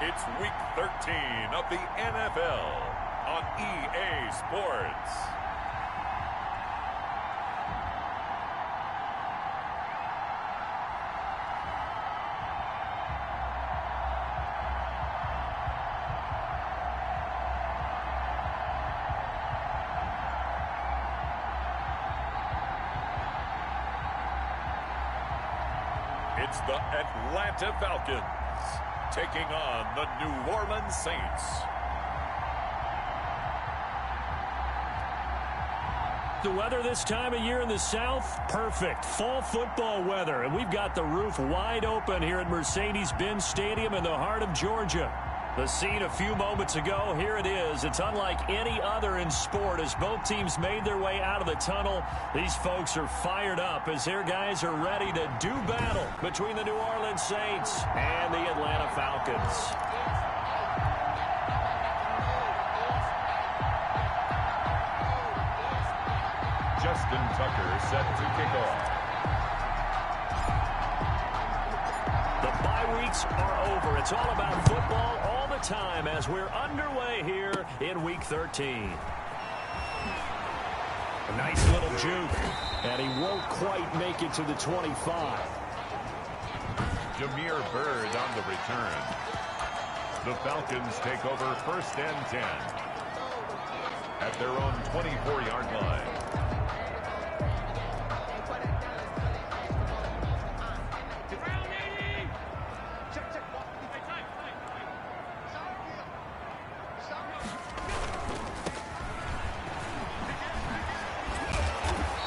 It's Week 13 of the NFL on EA Sports. It's the Atlanta Falcons taking on the New Orleans Saints. The weather this time of year in the South, perfect. Fall football weather, and we've got the roof wide open here at Mercedes-Benz Stadium in the heart of Georgia. The scene a few moments ago, here it is. It's unlike any other in sport as both teams made their way out of the tunnel. These folks are fired up as their guys are ready to do battle between the New Orleans Saints and the Atlanta Falcons. Justin Tucker set to kick off. The bye weeks are over. It's all about football all the time as we're underway here in Week 13. A nice little juke, and he won't quite make it to the 25. Jameer Byrd on the return. The Falcons take over 1st and 10 at their own 24-yard line.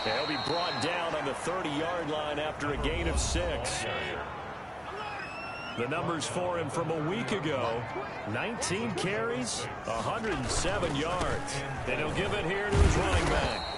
They'll be brought down on the 30-yard line after a gain of 6. The numbers for him from a week ago, 19 carries, 107 yards. And he'll give it here to his running back.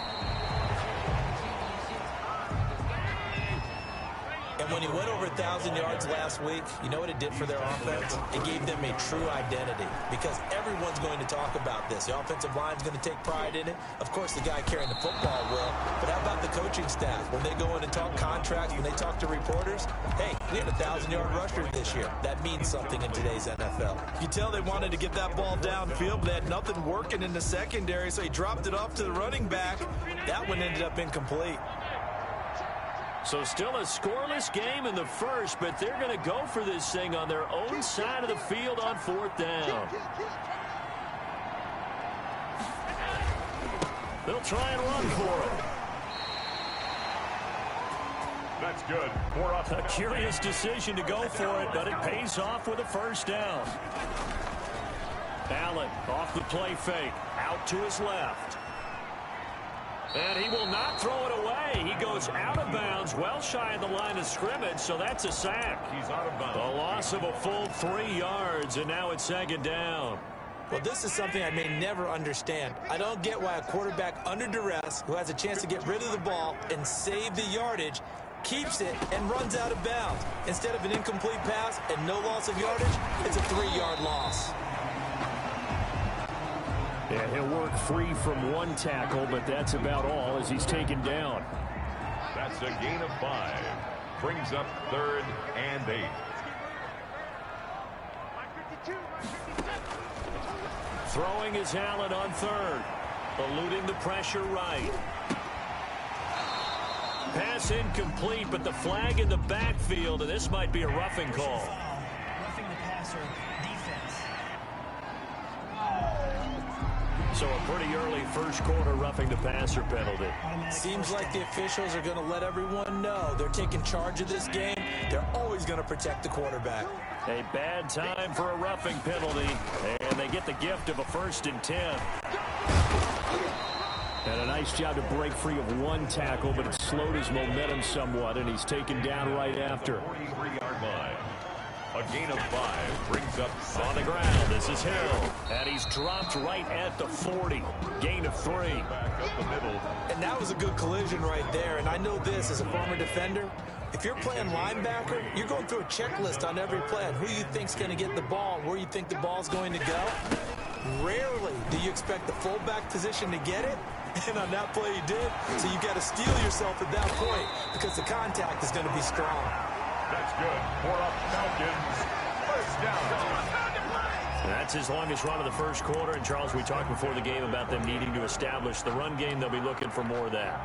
And when he went over 1,000 yards last week, you know what it did for their offense? It gave them a true identity because everyone's going to talk about this. The offensive line's going to take pride in it. Of course, the guy carrying the football will. But how about the coaching staff? When they go in and talk contracts, when they talk to reporters, hey, we had a 1,000-yard rusher this year. That means something in today's NFL. You tell they wanted to get that ball downfield, but they had nothing working in the secondary, so he dropped it off to the running back. That one ended up incomplete. So still a scoreless game in the first, but they're going to go for this thing on their own side of the field on 4th down. They'll try and run for it. That's good. A curious decision to go for it, but it pays off with a 1st down. Allen off the play fake, out to his left. And he will not throw it away. He goes out of bounds, well shy of the line of scrimmage, so that's a sack. He's out of bounds. A loss of a full 3 yards, and now it's 2nd down. Well, this is something I may never understand. I don't get why a quarterback under duress who has a chance to get rid of the ball and save the yardage keeps it and runs out of bounds. Instead of an incomplete pass and no loss of yardage, it's a 3-yard loss. And he'll work free from 1 tackle, but that's about all as he's taken down. That's a gain of 5. Brings up 3rd and 8. Throwing is Allen on 3rd. Eluding the pressure right. Pass incomplete, but the flag in the backfield, and this might be a roughing call. Roughing the passer defense. So a pretty early first quarter roughing the passer penalty. Seems like the officials are going to let everyone know they're taking charge of this game. They're always going to protect the quarterback. A bad time for a roughing penalty, and they get the gift of a 1st and 10. And a nice job to break free of 1 tackle, but it slowed his momentum somewhat, and he's taken down right after. 43-yard line. A gain of 5 brings up on the ground. This is Hill, and he's dropped right at the 40. Gain of 3. back up the middle. And that was a good collision right there. And I know this as a former defender. If you're playing linebacker, you're going through a checklist on every play on who you think's going to get the ball, where you think the ball's going to go. Rarely do you expect the fullback position to get it. And on that play, he did. So you got to steel yourself at that point because the contact is going to be strong. That's good. For a Falcons. 1st down. That's his longest run of the first quarter. And, Charles, we talked before the game about them needing to establish the run game. They'll be looking for more of that.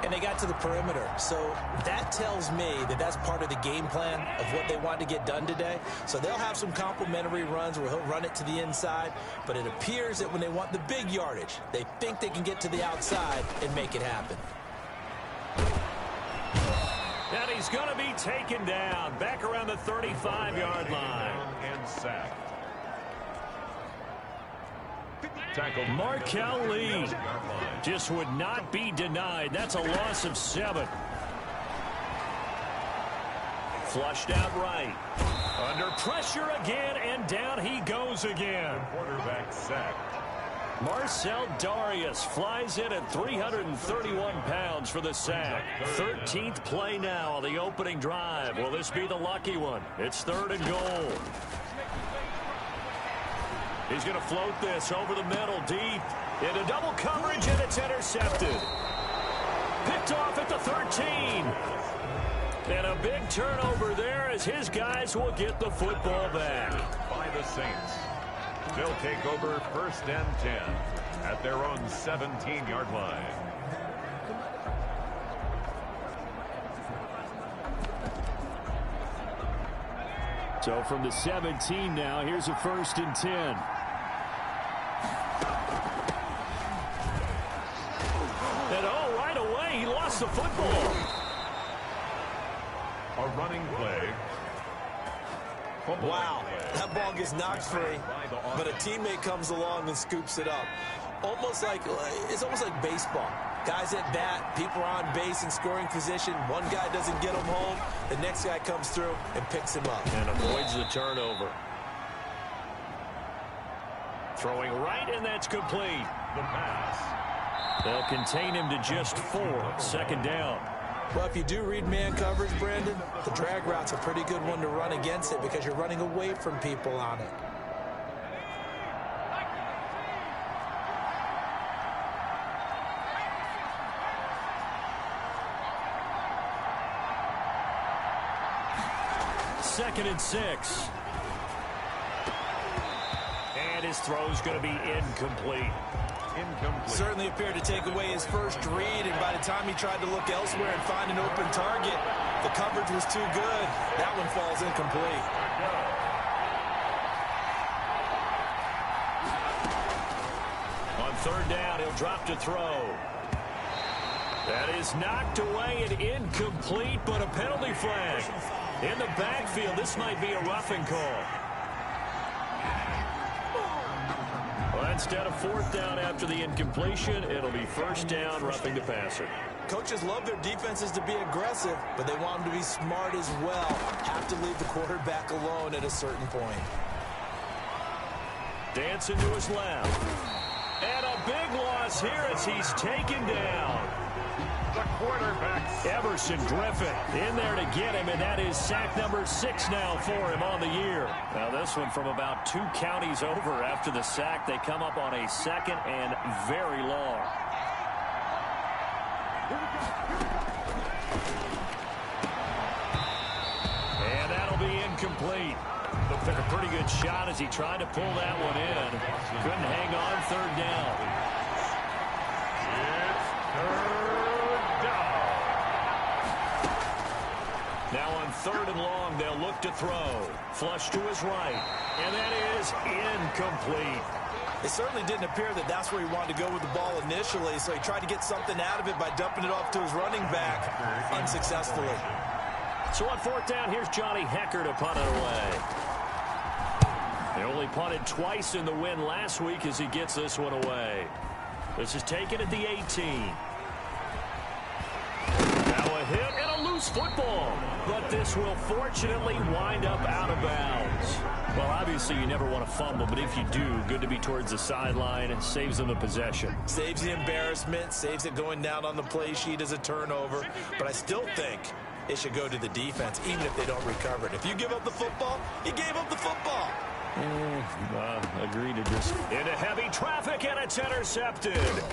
And they got to the perimeter. So that tells me that that's part of the game plan of what they want to get done today. So they'll have some complementary runs where he'll run it to the inside. But it appears that when they want the big yardage, they think they can get to the outside and make it happen. And he's going to be taken down back around the 35-yard line. And sacked. Markel Lee just would not be denied. That's a loss of 7. Flushed out right. Under pressure again, and down he goes again. Quarterback sacked. Marcel Darius flies in at 331 pounds for the sack. 13th play now on the opening drive. Will this be the lucky one? It's 3rd and goal. He's going to float this over the middle, deep into double coverage, and it's intercepted. Picked off at the 13. And a big turnover there as his guys will get the football back. By the Saints. They'll take over 1st and 10 at their own 17-yard line. So from the 17 now, here's a 1st and 10. And right away, he lost the football. A running play. Wow, that ball gets knocked free, but a teammate comes along and scoops it up. It's almost like baseball. Guys at bat, people are on base in scoring position. One guy doesn't get him home. The next guy comes through and picks him up. And avoids the turnover. Throwing right, and that's complete. The pass. They'll contain him to just 4. 2nd down. Well, if you do read man coverage, Brandon, the drag route's a pretty good one to run against it because you're running away from people on it. Second and 6. And his throw's going to be incomplete. Certainly appeared to take away his first read, and by the time he tried to look elsewhere and find an open target, the coverage was too good. That one falls incomplete. On 3rd down, he'll drop to throw. That is knocked away and incomplete, but a penalty flag. In the backfield, this might be a roughing call. Well, instead of 4th down after the incompletion, it'll be 1st down, roughing the passer. Coaches love their defenses to be aggressive, but they want them to be smart as well. Have to leave the quarterback alone at a certain point. Dancing to his left. And a big loss here as he's taken down. The quarterback. Everson Griffin in there to get him, and that is sack number 6 now for him on the year. Now this one from about 2 counties over after the sack. They come up on a 2nd and very long. And that'll be incomplete. Looked like a pretty good shot as he tried to pull that one in. Couldn't hang on 3rd down. It's 3rd down. Now on 3rd and long, they'll look to throw. Flush to his right. And that is incomplete. It certainly didn't appear that that's where he wanted to go with the ball initially, so he tried to get something out of it by dumping it off to his running back unsuccessfully. So on 4th down, here's Johnny Hecker to punt it away. They only punted twice in the win last week as he gets this one away. This is taken at the 18. Now a hit and a loose football. But this will fortunately wind up out of bounds. Well, obviously you never want to fumble, but if you do, good to be towards the sideline and saves them the possession. Saves the embarrassment, saves it going down on the play sheet as a turnover. But I still think it should go to the defense, even if they don't recover it. If you give up the football, you gave up the football. Agreed to just into heavy traffic, and it's intercepted.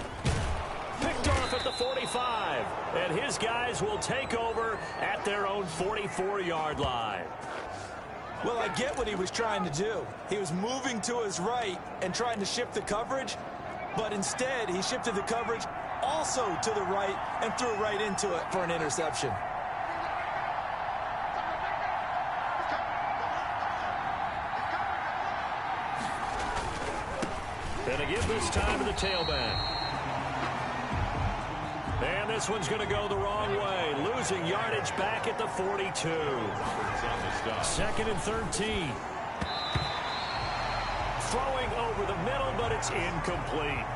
Picked off at the 45, and his guys will take over at their own 44-yard line. Well, I get what he was trying to do. He was moving to his right and trying to shift the coverage, but instead he shifted the coverage also to the right and threw right into it for an interception. Gonna give this time to the tailback. And this one's going to go the wrong way. Losing yardage back at the 42. 2nd and 13. Throwing over the middle, but it's incomplete.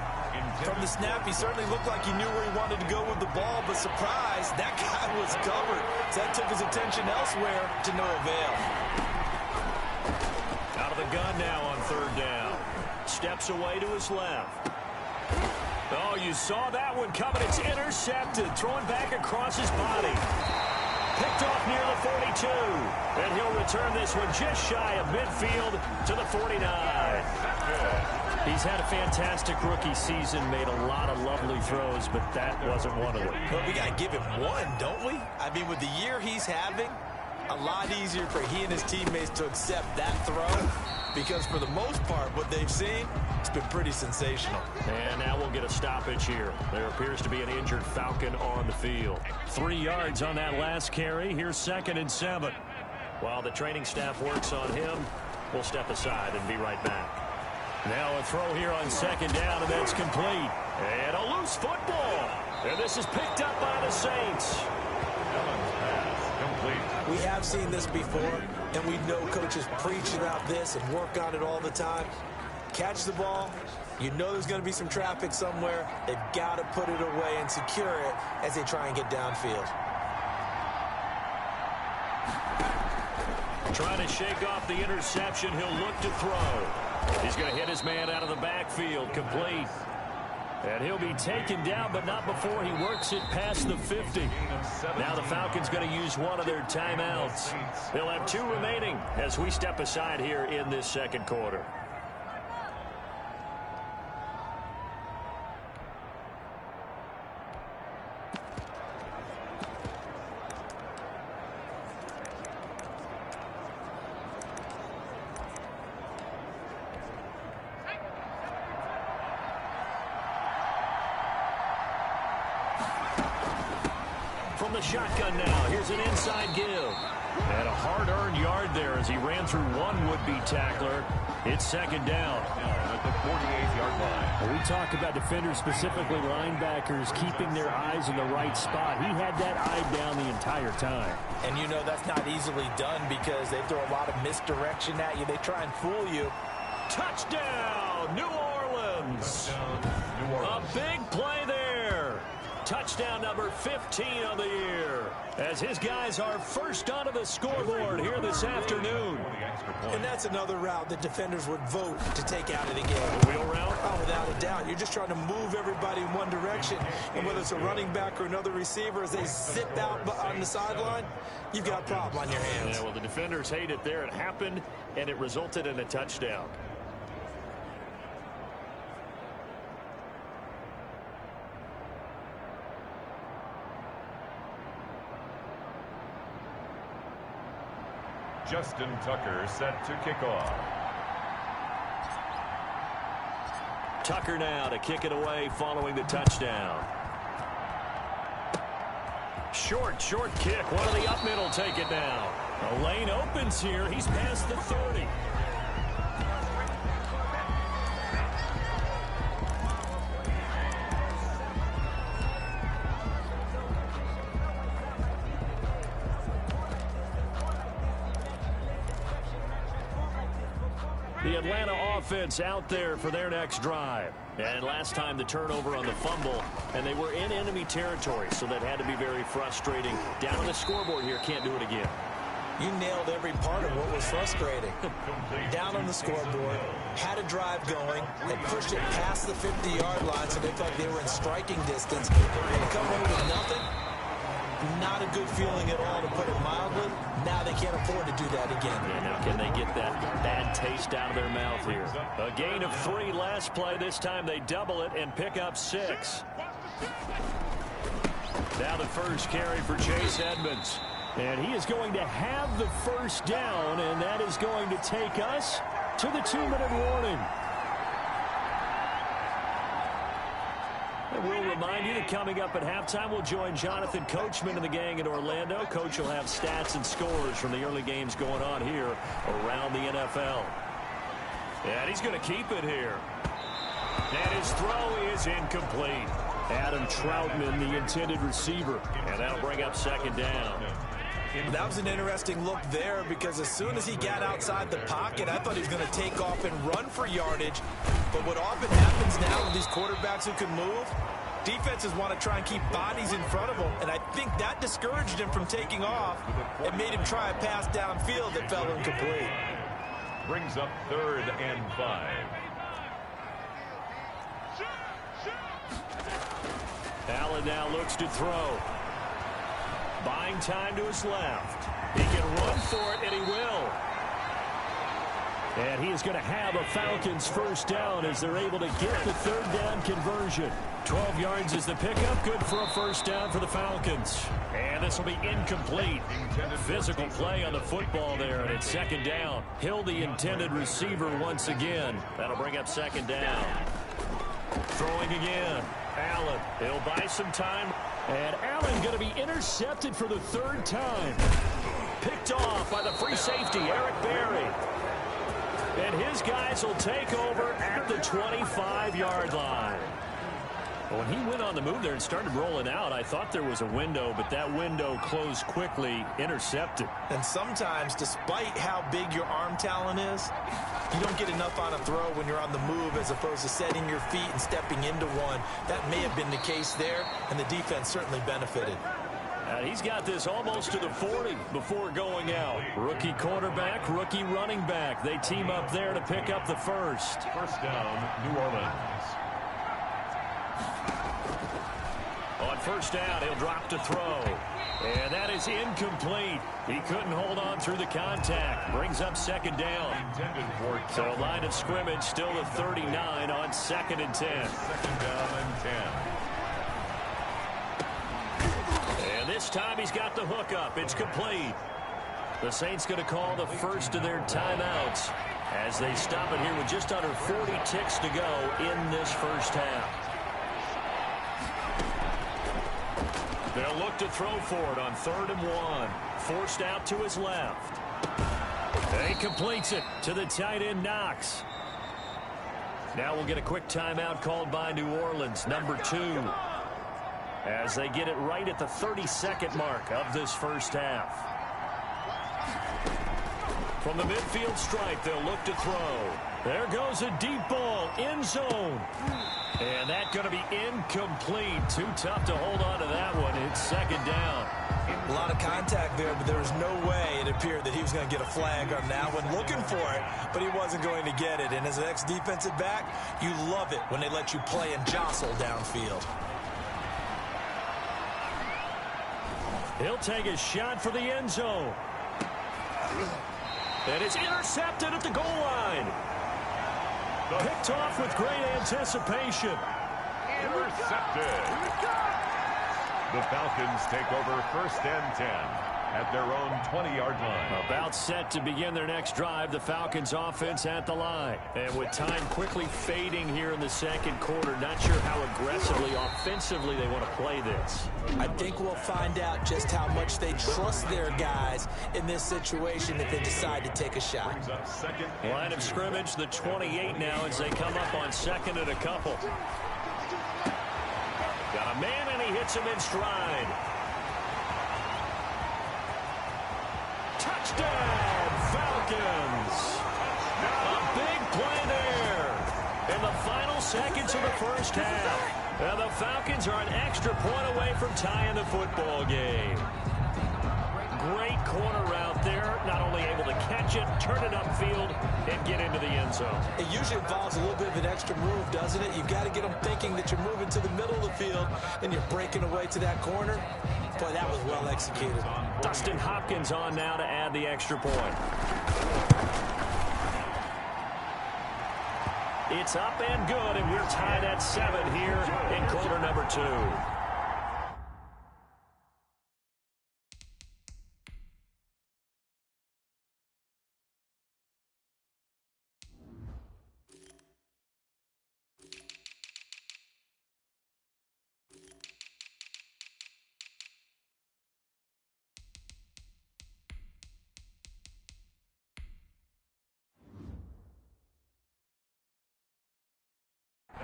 From the snap, he certainly looked like he knew where he wanted to go with the ball, but surprise, that guy was covered. So that took his attention elsewhere to no avail. Out of the gun now on 3rd down. Steps away to his left. Oh, you saw that one coming. It's intercepted. Throwing back across his body. Picked off near the 42. And he'll return this one just shy of midfield to the 49. He's had a fantastic rookie season, made a lot of lovely throws, but that wasn't one of them. But we got to give him one, don't we? I mean, with the year he's having, a lot easier for he and his teammates to accept that throw, because for the most part, what they've seen, it's been pretty sensational. And now we'll get a stoppage here. There appears to be an injured Falcon on the field. 3 yards on that last carry. Here's 2nd and 7. While the training staff works on him, we'll step aside and be right back. Now a throw here on 2nd down, and that's complete. And a loose football. And this is picked up by the Saints. We have seen this before, and we know coaches preach about this and work on it all the time. Catch the ball. You know there's going to be some traffic somewhere. They've got to put it away and secure it as they try and get downfield. Trying to shake off the interception. He'll look to throw. He's going to hit his man out of the backfield. Complete. And he'll be taken down, but not before he works it past the 50. Now the Falcons going to use one of their timeouts. They'll have 2 remaining as we step aside here in this 2nd quarter. From the shotgun now, here's an inside give. And a hard-earned yard there as he ran through one would-be tackler. It's 2nd down. At the 48-yard line. Well, we talk about defenders, specifically linebackers, keeping their eyes in the right spot. He had that eye down the entire time. And you know that's not easily done because they throw a lot of misdirection at you. They try and fool you. Touchdown, New Orleans. New Orleans. A big play there. Touchdown number 15 on the year as his guys are first onto the scoreboard here this afternoon. And that's another route that defenders would vote to take out of the game. The wheel route? Oh, without a doubt. You're just trying to move everybody in one direction. And whether it's a running back or another receiver, as they zip out on the sideline, you've got a problem on your hands. Yeah, well, the defenders hate it there. It happened, and it resulted in a touchdown. Justin Tucker set to kick off. Tucker now to kick it away following the touchdown. Short kick. One of the up middle take it now. A lane opens here. He's past the 30. The Atlanta offense out there for their next drive. And last time the turnover on the fumble, and they were in enemy territory, so that had to be very frustrating. Down on the scoreboard here, can't do it again. You nailed every part of what was frustrating. Down on the scoreboard, had a drive going, had pushed it past the 50-yard line, so they thought they were in striking distance, and to come away with nothing, not a good feeling at all, to put it mildly. Now they can't afford to do that again. And now can they get that bad taste out of their mouth here? A gain of 3 last play. This time they double it and pick up 6. Now the first carry for Chase Edmonds. And he is going to have the first down, and that is going to take us to the 2-minute warning. And we'll remind you that coming up at halftime, we'll join Jonathan Coachman and the gang in Orlando. Coach will have stats and scores from the early games going on here around the NFL. And he's going to keep it here. And his throw is incomplete. Adam Troutman, the intended receiver. And that'll bring up second down. That was an interesting look there because as soon as he got outside the pocket, I thought he was going to take off and run for yardage. But what often happens now with these quarterbacks who can move, defenses want to try and keep bodies in front of him. And I think that discouraged him from taking off and made him try a pass downfield that fell incomplete. Brings up 3rd and 5. Allen now looks to throw. Buying time to his left. He can run for it, and he will. And he is going to have a Falcons first down as they're able to get the 3rd down conversion. 12 yards is the pickup. Good for a first down for the Falcons. And this will be incomplete. Physical play on the football there, and it's 2nd down. Hill, the intended receiver once again. That'll bring up 2nd down. Throwing again. Allen, he'll buy some time. And Allen going to be intercepted for the 3rd time. Picked off by the free safety, Eric Berry. And his guys will take over at the 25-yard line. When he went on the move there and started rolling out, I thought there was a window, but that window closed quickly, intercepted. And sometimes, despite how big your arm talent is, you don't get enough on a throw when you're on the move as opposed to setting your feet and stepping into one. That may have been the case there, and the defense certainly benefited. He's got this almost to the 40 before going out. Rookie quarterback, rookie running back. They team up there to pick up the first. First down, New Orleans. On first down, he'll drop to throw. And that is incomplete. He couldn't hold on through the contact. Brings up 2nd down. So line of scrimmage still the 39 on 2nd and 10. 2nd down and 10. And this time he's got the hook up. It's complete. The Saints going to call the first of their timeouts as they stop it here with just under 40 ticks to go in this first half. They'll look to throw for it on 3rd and 1. Forced out to his left. He completes it to the tight end, Knox. Now we'll get a quick timeout called by New Orleans, number 2. As they get it right at the 32nd mark of this first half. From the midfield stripe, they'll look to throw. There goes a deep ball, end zone. And that's going to be incomplete. Too tough to hold on to that one. It's 2nd down. A lot of contact there, but there was no way it appeared that he was going to get a flag on that one. Looking for it, but he wasn't going to get it. And as an ex-defensive back, you love it when they let you play and jostle downfield. He'll take a shot for the end zone. And it's intercepted at the goal line. Picked off with great anticipation. Intercepted. The Falcons take over 1st and 10 at their own 20-yard line. About set to begin their next drive, the Falcons offense at the line. And with time quickly fading here in the 2nd quarter, not sure how aggressively, offensively they want to play this. I think we'll find out just how much they trust their guys in this situation if they decide to take a shot. Line of scrimmage, the 28 now as they come up on 2nd and a couple. Got a man and he hits him in stride. Touchdown, Falcons. A big play there in the final seconds of the first half. And the Falcons are an extra point away from tying the football game. Great corner route there. Not only able to catch it, turn it upfield, and get into the end zone. It usually involves a little bit of an extra move, doesn't it? You've got to get them thinking that you're moving to the middle of the field and you're breaking away to that corner. Boy, that was well executed. Dustin Hopkins on now to add the extra point. It's up and good, and we're tied at 7 here in quarter number 2.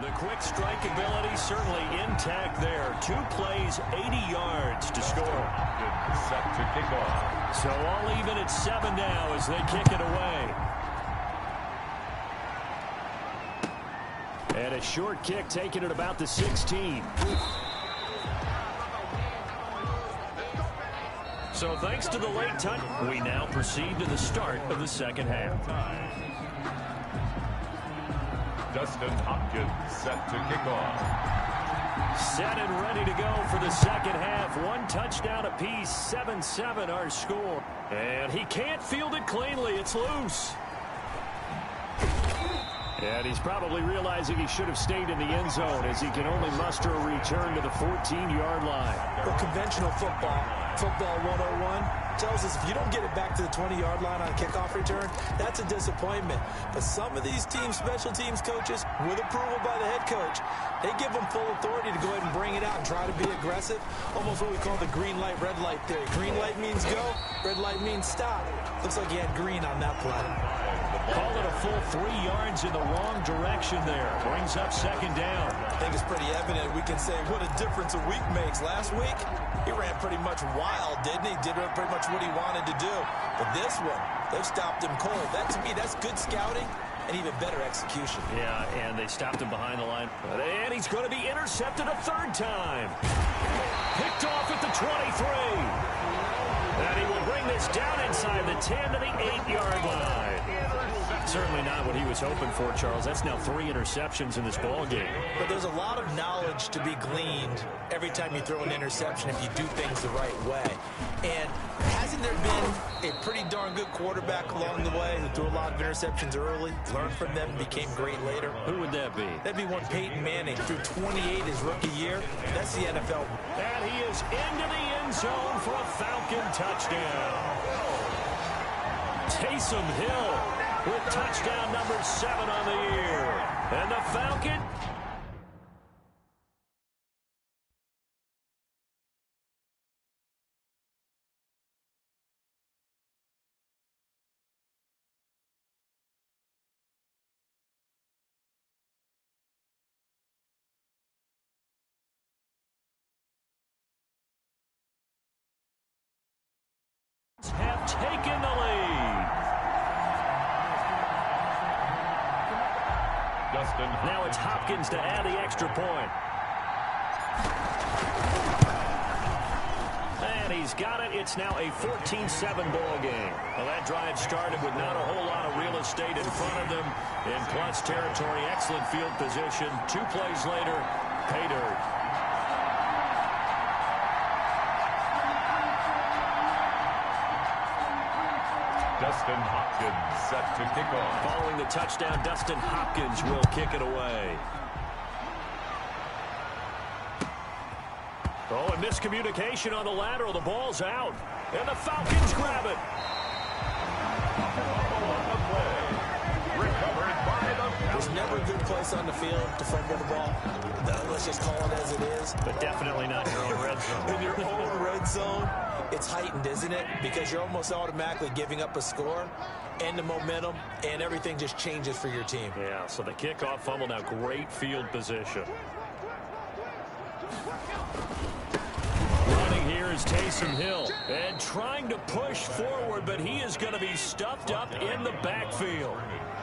The quick strike ability certainly intact there. 2 plays, 80 yards to score. Set to kick off. So all even at 7 now as they kick it away. And a short kick taken at about the 16. So thanks to the late touch, we now proceed to the start of the second half. Dustin Hopkins set to kick off. Set and ready to go for the second half. 1 touchdown apiece, 7-7 our score. And he can't field it cleanly. It's loose. And he's probably realizing he should have stayed in the end zone as he can only muster a return to the 14-yard line. Well, conventional football 101, tells us if you don't get it back to the 20-yard line on a kickoff return, that's a disappointment. But some of these special teams coaches, with approval by the head coach, they give them full authority to go ahead and bring it out and try to be aggressive. Almost what we call the green light, red light theory. Green light means go, red light means stop. Looks like he had green on that play. Call it a full 3 yards in the wrong direction there. Brings up second down. I think it's pretty evident we can say what a difference a week makes. Last week, he ran pretty much wild, didn't he? Did pretty much what he wanted to do. But this one, they've stopped him cold. That, to me, that's good scouting and even better execution. Yeah, and they stopped him behind the line. And he's going to be intercepted a 3rd time. Picked off at the 23. And he will bring this down inside the 10 to the 8-yard line. Certainly not what he was hoping for, Charles. That's now 3 interceptions in this ball game. But there's a lot of knowledge to be gleaned every time you throw an interception if you do things the right way. And hasn't there been a pretty darn good quarterback along the way who threw a lot of interceptions early, learned from them, and became great later? Who would that be? That'd be one Peyton Manning. Threw 28 his rookie year. That's the NFL. And he is into the end zone for a Falcon touchdown. Taysom Hill with touchdown number 7 on the year. And the Falcon have taken the lead. Now it's Hopkins to add the extra point. And he's got it. It's now a 14-7 ball game. Well, that drive started with not a whole lot of real estate in front of them. In clutch territory, excellent field position. 2 plays later, pay dirt. Dustin Hopkins set to kick off. Following the touchdown, Dustin Hopkins will kick it away. Oh, and miscommunication on the lateral. The ball's out. And the Falcons grab it. Recovered by the There's never a good place on the field to fumble the ball. Let's just call it as it is. But definitely not your own red zone. In your own red zone, it's heightened, isn't it? Because you're almost automatically giving up a score and the momentum, and everything just changes for your team. Yeah, so the kickoff fumble, now great field position. Running here is Taysom Hill. And trying to push forward, but he is going to be stuffed up in the backfield.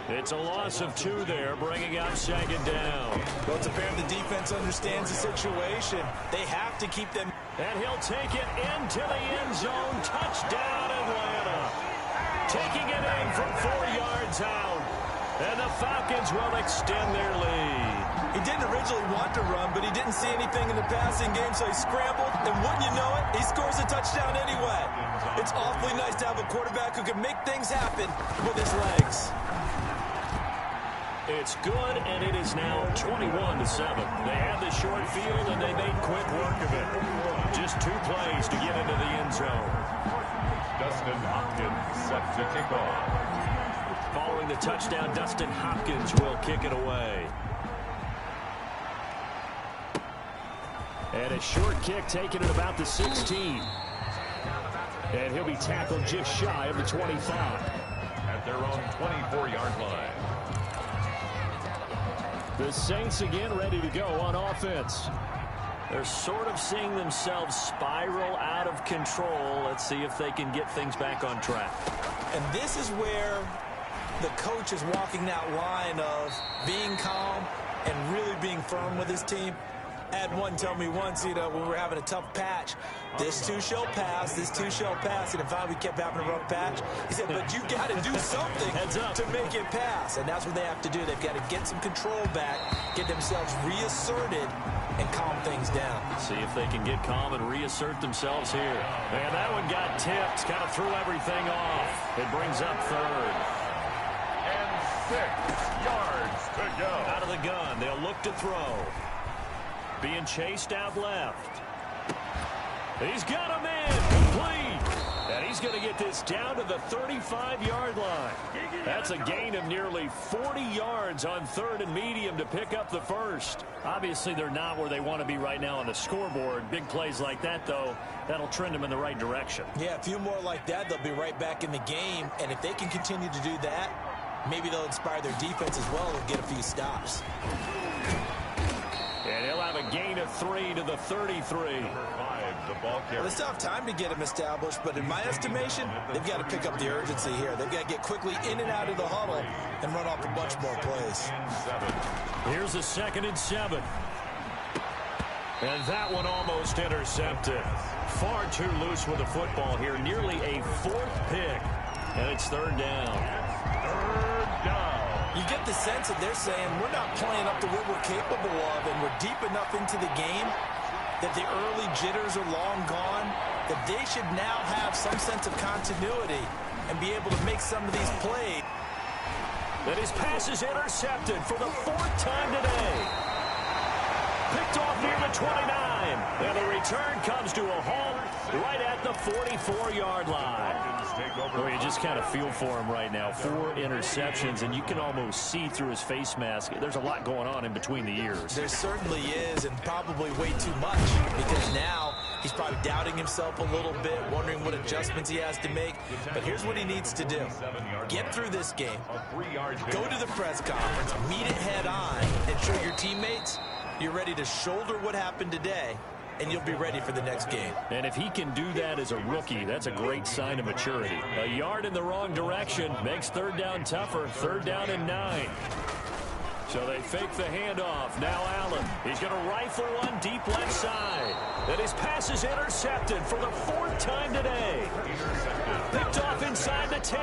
It's a loss of 2 there, bringing up second down. Well, it's apparent the defense understands the situation. They have to keep them. And he'll take it into the end zone. Touchdown, Atlanta. Taking it in from 4 yards out. And the Falcons will extend their lead. He didn't originally want to run, but he didn't see anything in the passing game, so he scrambled. And wouldn't you know it, he scores a touchdown anyway. It's awfully nice to have a quarterback who can make things happen with his legs. It's good, and it is now 21-7. They had the short field, and they made quick work of it. Just 2 plays to get into the end zone. Dustin Hopkins set to kick off. Following the touchdown, Dustin Hopkins will kick it away. And a short kick taken at about the 16. And he'll be tackled just shy of the 25. At their own 24-yard line. The Saints again ready to go on offense. They're sort of seeing themselves spiral out of control. Let's see if they can get things back on track. And this is where the coach is walking that line of being calm and really being firm with his team. I had one tell me once, when we were having a tough patch, this too shall pass, this too shall pass. And finally we kept having a rough patch. He said, but you got to do something to make it pass. And that's what they have to do. They've got to get some control back, get themselves reasserted, and calm things down. See if they can get calm and reassert themselves here. And that one got tipped, kind of threw everything off. It brings up third. And 6 yards to go. Out of the gun, they'll look to throw. Being chased out left. He's got him in. Complete. And he's going to get this down to the 35-yard line. That's a gain of nearly 40 yards on 3rd and medium to pick up the first. Obviously, they're not where they want to be right now on the scoreboard. Big plays like that, though, that'll trend them in the right direction. Yeah, a few more like that, they'll be right back in the game. And if they can continue to do that, maybe they'll inspire their defense as well and get a few stops. And he'll have a gain of 3 to the 33. The ball carrier. Well, they still have time to get him established, but in my estimation, they've got to pick up the urgency here. They've got to get quickly in and out of the huddle and run off a bunch more plays. Here's a 2nd and 7. And that one almost intercepted. Far too loose with the football here. Nearly a 4th pick. And it's 3rd down. 3rd down. You get the sense that they're saying we're not playing up to what we're capable of, and we're deep enough into the game that the early jitters are long gone, that they should now have some sense of continuity and be able to make some of these plays. And his pass is intercepted for the 4th time today. Picked off near the 29. And the return comes to a halt right at the 44-yard line. Oh, you just kind of feel for him right now. 4 interceptions, and you can almost see through his face mask. There's a lot going on in between the ears. There certainly is, and probably way too much, because now he's probably doubting himself a little bit, wondering what adjustments he has to make. But here's what he needs to do. Get through this game. Go to the press conference. Meet it head on, and show your teammates you're ready to shoulder what happened today, and you'll be ready for the next game. And if he can do that as a rookie, that's a great sign of maturity. A yard in the wrong direction makes 3rd down tougher. 3rd down and 9. So they fake the handoff. Now Allen. He's going to rifle one deep left side. Then his pass is intercepted for the 4th time today. Picked off inside the 10.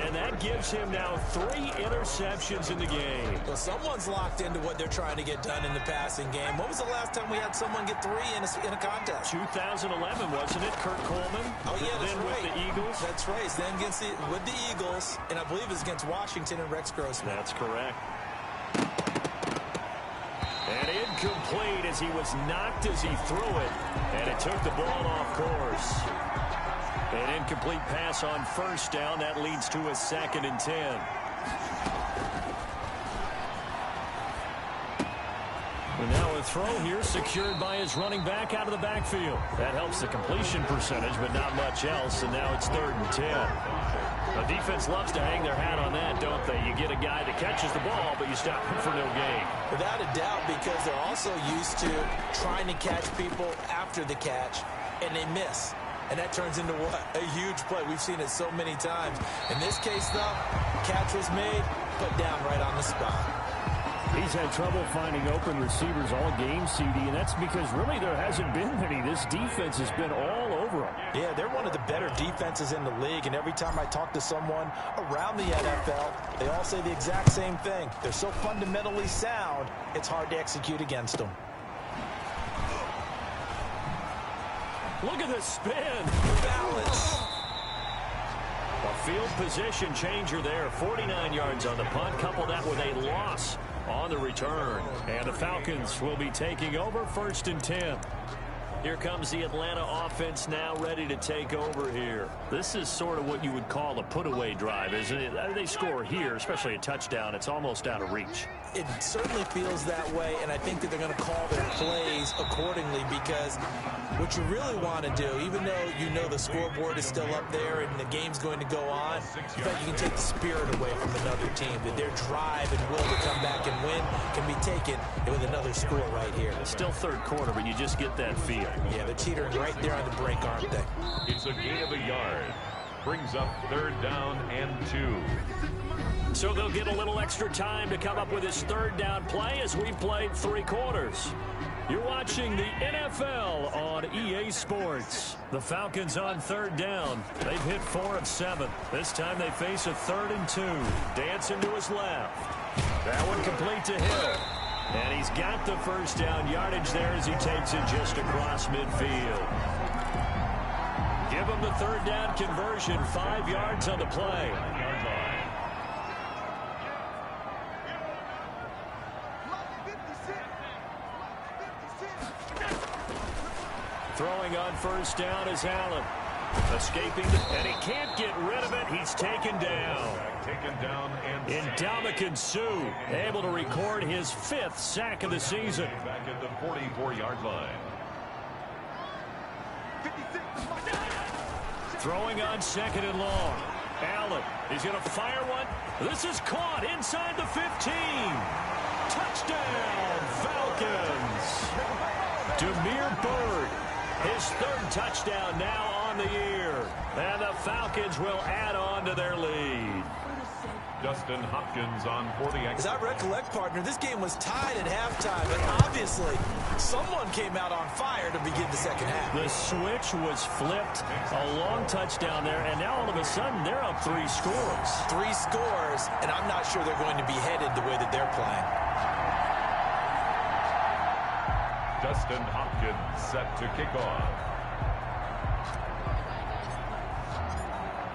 And that gives him now 3 interceptions in the game. Well, someone's locked into what they're trying to get done in the passing game. When was the last time we had someone get 3 in a contest? 2011, wasn't it? Kurt Coleman. Oh, yeah, that's then right. With the Eagles. That's right. Then with the Eagles, and I believe it was against Washington and Rex Grossman. That's correct. And incomplete as he was knocked as he threw it. And it took the ball off course. An incomplete pass on 1st down. That leads to a 2nd and 10. And now a throw here secured by his running back out of the backfield. That helps the completion percentage, but not much else. And now it's 3rd and 10. The defense loves to hang their hat on that, don't they? You get a guy that catches the ball, but you stop him for no gain. Without a doubt, because they're also used to trying to catch people after the catch, and they miss. And that turns into what? A huge play. We've seen it so many times. In this case, though, catch was made, put down right on the spot. He's had trouble finding open receivers all game, CD, and that's because really there hasn't been many. This defense has been all over him. Yeah, they're one of the better defenses in the league, and every time I talk to someone around the NFL, they all say the exact same thing. They're so fundamentally sound, it's hard to execute against them. Look at the spin. Balance. A field position changer there. 49 yards on the punt. Couple that with a loss on the return. And the Falcons will be taking over 1st and 10. Here comes the Atlanta offense now ready to take over here. This is sort of what you would call a put-away drive, isn't it? They score here, especially a touchdown. It's almost out of reach. It certainly feels that way, and I think that they're going to call their plays accordingly, because what you really want to do, even though you know the scoreboard is still up there and the game's going to go on, in fact, you can take the spirit away from another team, that their drive and will to come back and win can be taken with another score right here. It's still third quarter, but you just get that feel. Yeah, they're teetering right there on the break, aren't they? It's a gain of a yard. Brings up 3rd down and 2. So they'll get a little extra time to come up with his 3rd down play as we've played 3 quarters. You're watching the NFL on EA Sports. The Falcons on 3rd down. They've hit 4 of 7. This time they face a 3rd and 2. Dancing to his left. That one complete to Hill. And he's got the 1st down yardage there as he takes it just across midfield. Give him the 3rd down conversion, 5 yards on the play. Throwing on 1st down is Allen. Escaping, and he can't get rid of it. He's taken down. Taken down and Ndamukong Suh able to record his 5th sack of the season. Back at the 44-yard line. Throwing on 2nd and long. Allen, he's going to fire one. This is caught inside the 15. Touchdown, Falcons. Damiere Byrd, his 3rd touchdown now on the year. And the Falcons will add on to their lead. Dustin Hopkins on for the As I recollect, partner, this game was tied at halftime, but obviously someone came out on fire to begin the 2nd half. The switch was flipped, a long touchdown there, and now all of a sudden they're up 3 scores. 3 scores, and I'm not sure they're going to be headed the way that they're playing. Dustin Hopkins set to kick off.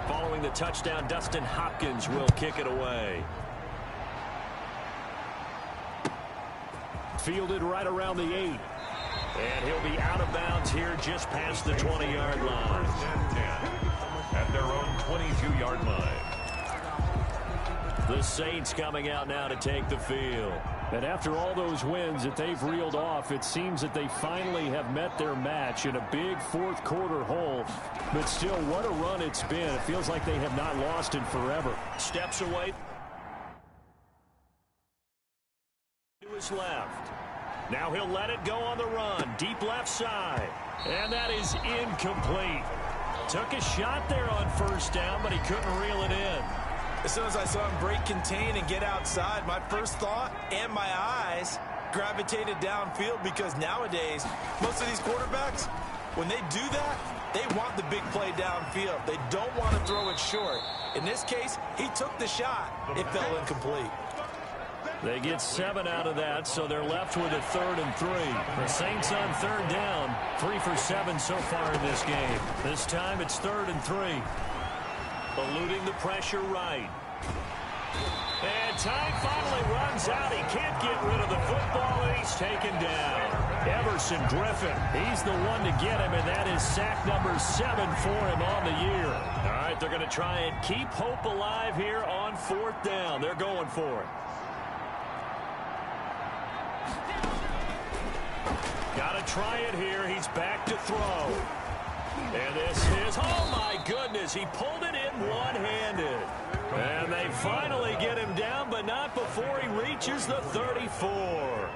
Following the touchdown, Dustin Hopkins will kick it away. Fielded right around the 8. And he'll be out of bounds here just past the 20-yard line. 1st and 10 at their own 22-yard line. The Saints coming out now to take the field. And after all those wins that they've reeled off, it seems that they finally have met their match in a big 4th quarter hole. But still, what a run it's been. It feels like they have not lost in forever. Steps away to his left. Now he'll let it go on the run. Deep left side. And that is incomplete. Took a shot there on 1st down, but he couldn't reel it in. As soon as I saw him break contain and get outside, my first thought and my eyes gravitated downfield, because nowadays, most of these quarterbacks, when they do that, they want the big play downfield. They don't want to throw it short. In this case, he took the shot. It fell incomplete. They get 7 out of that, so they're left with a 3rd and 3. The Saints on 3rd down, 3 for 7 so far in this game. This time it's 3rd and 3. Eluding the pressure right. And time finally runs out. He can't get rid of the football, and he's taken down. Everson Griffin, he's the one to get him, and that is sack number 7 for him on the year. All right, they're going to try and keep hope alive here on 4th down. They're going for it. Got to try it here. He's back to throw. And this is, oh my goodness, he pulled it in one-handed. And they finally get him down, but not before he reaches the 34.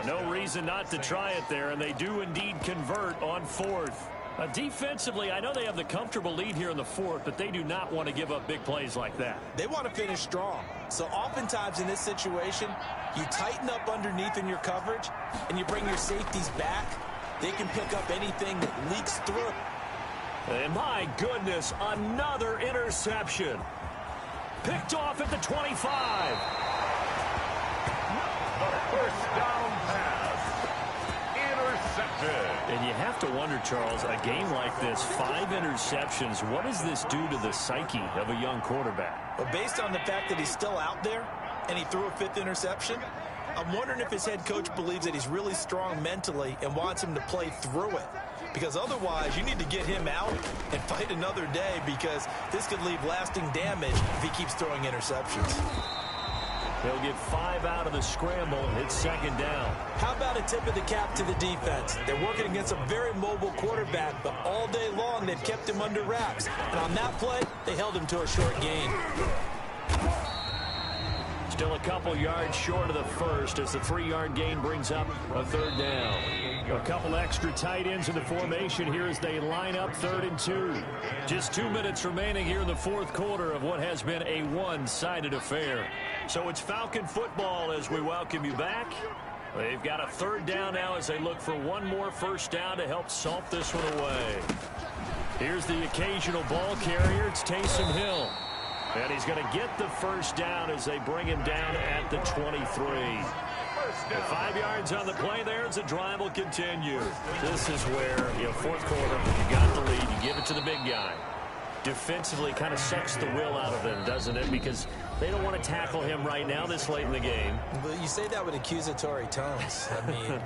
No reason not to try it there, and they do indeed convert on 4th. Defensively, I know they have the comfortable lead here in the 4th, but they do not want to give up big plays like that. They want to finish strong. So oftentimes in this situation, you tighten up underneath in your coverage, and you bring your safeties back. They can pick up anything that leaks through. And my goodness, another interception. Picked off at the 25. The 1st down pass. Intercepted. And you have to wonder, Charles, a game like this, 5 interceptions, what does this do to the psyche of a young quarterback? But based on the fact that he's still out there and he threw a 5th interception, I'm wondering if his head coach believes that he's really strong mentally and wants him to play through it. Because otherwise, you need to get him out and fight another day, because this could leave lasting damage if he keeps throwing interceptions. They'll get 5 out of the scramble. It's second down. How about a tip of the cap to the defense? They're working against a very mobile quarterback, but all day long they've kept him under wraps. And on that play, they held him to a short gain. Still a couple yards short of the first as the 3-yard gain brings up a third down. A couple extra tight ends in the formation here as they line up 3rd and 2. Just 2 minutes remaining here in the fourth quarter of what has been a one-sided affair. So it's Falcon football as we welcome you back. They've got a 3rd down now as they look for one more first down to help salt this one away. Here's the occasional ball carrier. It's Taysom Hill. And he's going to get the first down as they bring him down at the 23. 5 yards on the play there as the drive will continue. This is where, fourth quarter, you got the lead, you give it to the big guy. Defensively kind of sucks the will out of them, doesn't it? Because they don't want to tackle him right now this late in the game. But you say that with accusatory tones. I mean,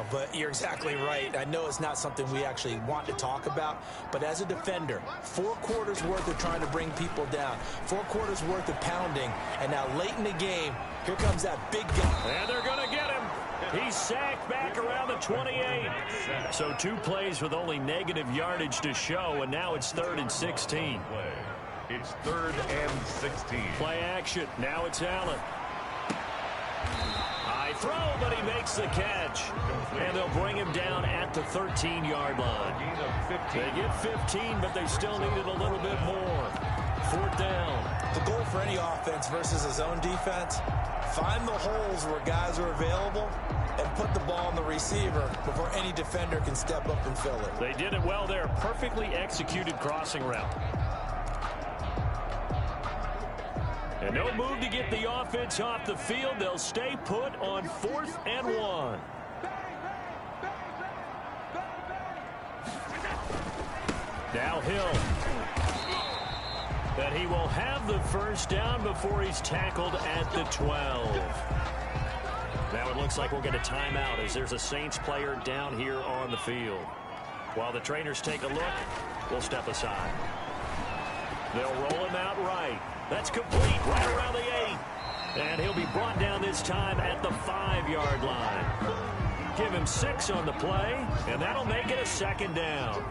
but you're exactly right. I know it's not something we actually want to talk about, but as a defender, 4 quarters worth of trying to bring people down, 4 quarters worth of pounding, and now late in the game, here comes that big guy. And they're going to get him. He's sacked back around the 28. So 2 plays with only negative yardage to show, and now it's 3rd and 16. It's 3rd and 16. Play action. Now it's Allen. High throw, but he makes the catch. And they'll bring him down at the 13-yard line. They get 15, but they still needed a little bit more. 4th down. The goal for any offense versus a zone defense, find the holes where guys are available and put the ball on the receiver before any defender can step up and fill it. They did it well there. Perfectly executed crossing route. And no move to get the offense off the field. They'll stay put on 4th and 1. Now Hill. But he will have the first down before he's tackled at the 12. Now it looks like we'll get a timeout as there's a Saints player down here on the field. While the trainers take a look, we'll step aside. They'll roll him out right. That's complete right around the 8. And he'll be brought down this time at the 5-yard line. Give him 6 on the play, and that'll make it a 2nd down.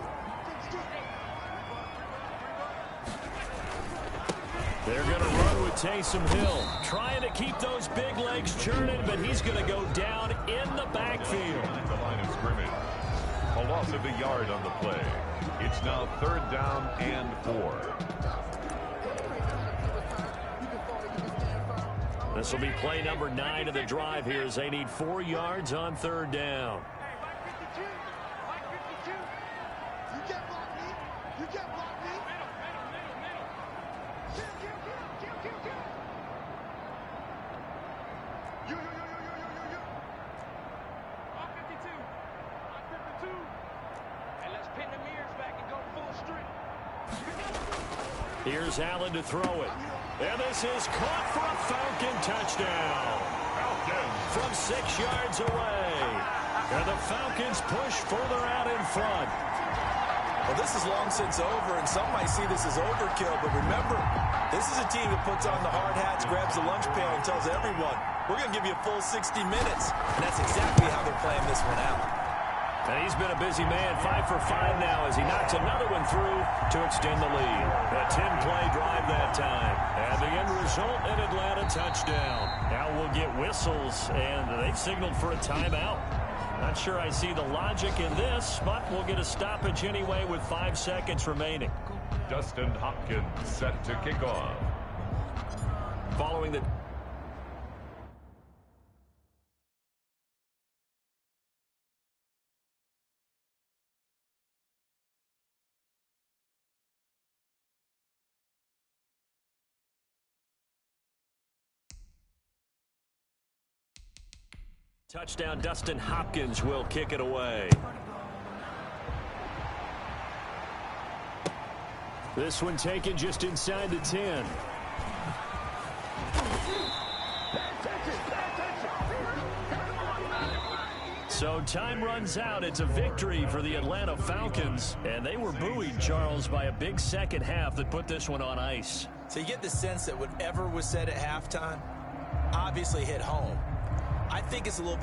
They're going to run with Taysom Hill, trying to keep those big legs churning, but he's going to go down in the backfield. At the line of scrimmage. A loss of a yard on the play. It's now 3rd down and 4. This will be play number 9 of the drive here as they need 4 yards on 3rd down. Here's Allen to throw it. And this is caught for a Falcon touchdown. From 6 yards away. And the Falcons push further out in front. Well, this is long since over, and some might see this as overkill. But remember, this is a team that puts on the hard hats, grabs the lunch pail, and tells everyone, we're going to give you a full 60 minutes. And that's exactly how they're playing this one out. And he's been a busy man, 5 for 5 now as he knocks another one through to extend the lead. A 10-play drive that time. And the end result, an Atlanta touchdown. Now we'll get whistles, and they've signaled for a timeout. Not sure I see the logic in this, but we'll get a stoppage anyway with 5 seconds remaining. Dustin Hopkins set to kick off. Following the... touchdown, Dustin Hopkins will kick it away. This one taken just inside the 10. So time runs out. It's a victory for the Atlanta Falcons. And they were buoyed, Charles, by a big second half that put this one on ice. So you get the sense that whatever was said at halftime obviously hit home. I think it's a little bit